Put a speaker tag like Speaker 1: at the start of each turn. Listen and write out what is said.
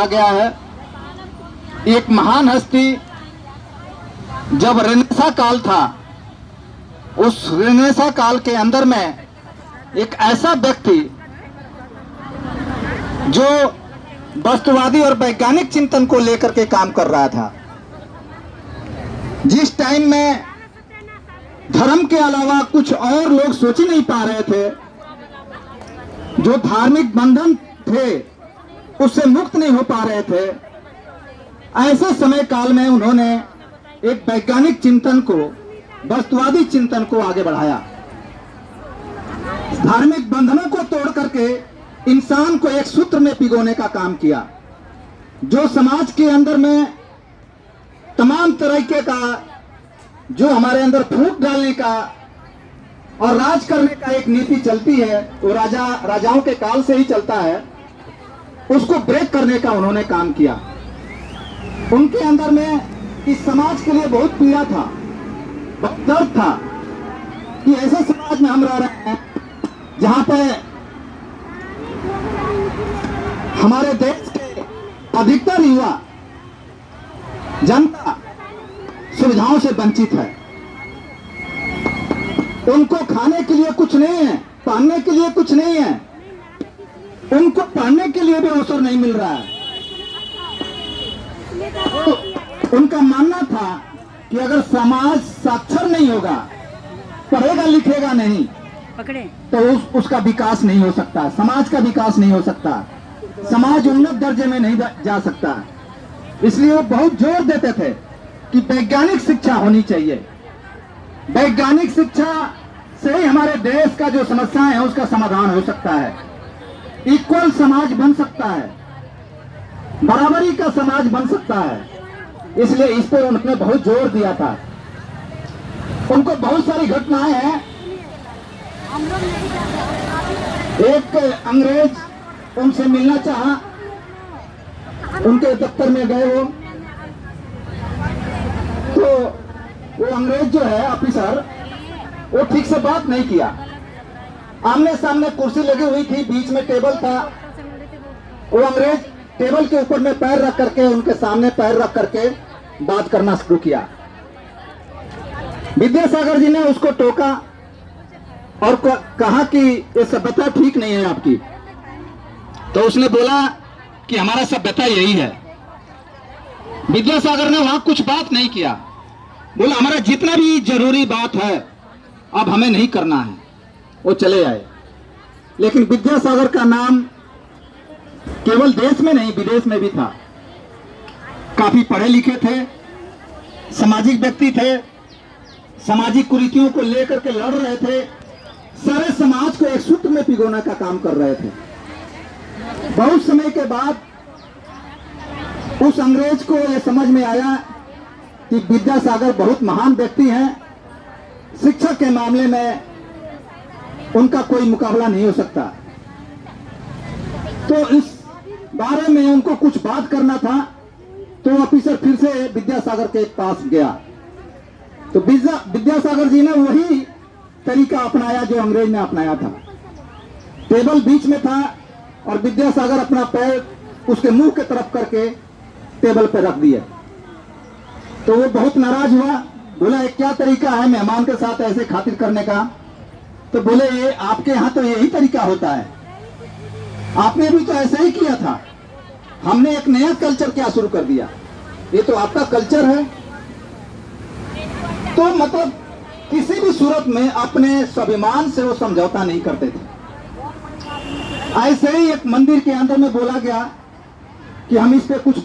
Speaker 1: कहा गया है, एक महान हस्ती जब रेनेसा काल था, उस रेनेसा काल के अंदर में एक ऐसा व्यक्ति जो वस्तुवादी और वैज्ञानिक चिंतन को लेकर के काम कर रहा था। जिस टाइम में धर्म के अलावा कुछ और लोग सोच ही नहीं पा रहे थे, जो धार्मिक बंधन थे उससे मुक्त नहीं हो पा रहे थे, ऐसे समय काल में उन्होंने एक वैज्ञानिक चिंतन को, वस्तुवादी चिंतन को आगे बढ़ाया। धार्मिक बंधनों को तोड़ करके इंसान को एक सूत्र में पिगोने का काम किया, जो समाज के अंदर में तमाम तरीके का, जो हमारे अंदर फूट डालने का और राज करने का एक नीति चलती है, वो राजाओं के काल से ही चलता है, उसको ब्रेक करने का उन्होंने काम किया। उनके अंदर में इस समाज के लिए बहुत पीड़ा था, बहुत दर्द था कि ऐसे समाज में हम रह रहे हैं जहां पे हमारे देश के अधिकतर युवा जनता सुविधाओं से वंचित है। उनको खाने के लिए कुछ नहीं है, पहनने के लिए कुछ नहीं है, उनको पढ़ने के लिए भी अवसर नहीं मिल रहा है। तो उनका मानना था कि अगर समाज साक्षर नहीं होगा, पढ़ेगा लिखेगा नहीं, तो उसका विकास नहीं हो सकता, समाज का विकास नहीं हो सकता, समाज उन्नत दर्जे में नहीं जा सकता। इसलिए वो बहुत जोर देते थे कि वैज्ञानिक शिक्षा होनी चाहिए। वैज्ञानिक शिक्षा से ही हमारे देश का जो समस्याएं हैं उसका समाधान हो सकता है, इक्वल समाज बन सकता है, बराबरी का समाज बन सकता है। इसलिए इस पर उन्होंने बहुत जोर दिया था। उनको बहुत सारी घटनाएं हैं। एक अंग्रेज उनसे मिलना चाहा, उनके दफ्तर में गए वो, तो वो अंग्रेज जो है ऑफिसर, वो ठीक से बात नहीं किया। आमने सामने कुर्सी लगी हुई थी, बीच में टेबल था, वो अंग्रेज टेबल के ऊपर में पैर रख करके, उनके सामने पैर रख करके बात करना शुरू किया। विद्यासागर जी ने उसको टोका और कहा कि ये सभ्यता ठीक नहीं है आपकी। तो उसने बोला कि हमारा सभ्यता यही है। विद्यासागर ने वहां कुछ बात नहीं किया, बोला हमारा जितना भी जरूरी बात है अब हमें नहीं करना है, वो चले आए। लेकिन विद्यासागर का नाम केवल देश में नहीं विदेश में भी था। काफी पढ़े लिखे थे, सामाजिक व्यक्ति थे, सामाजिक कुरीतियों को लेकर के लड़ रहे थे, सारे समाज को एक सूत्र में पिगोने का काम कर रहे थे। बहुत समय के बाद उस अंग्रेज को यह समझ में आया कि विद्यासागर बहुत महान व्यक्ति हैं, शिक्षा के मामले में उनका कोई मुकाबला नहीं हो सकता। तो इस बारे में उनको कुछ बात करना था, तो ऑफिसर फिर से विद्यासागर के पास गया। तो विद्यासागर जी ने वही तरीका अपनाया जो अंग्रेज ने अपनाया था। टेबल बीच में था और विद्यासागर अपना पैर उसके मुंह के तरफ करके टेबल पर रख दिए। तो वो बहुत नाराज हुआ, बोला ये क्या तरीका है मेहमान के साथ ऐसे खातिर करने का। तो बोले ये आपके यहाँ तो यही तरीका होता है, आपने भी तो ऐसा ही किया था, हमने एक नया कल्चर क्या शुरू कर दिया, ये तो आपका कल्चर है। तो मतलब किसी भी सूरत में अपने स्वाभिमान से वो समझौता नहीं करते थे। ऐसे ही एक मंदिर के अंदर में बोला गया कि हम इस पे कुछ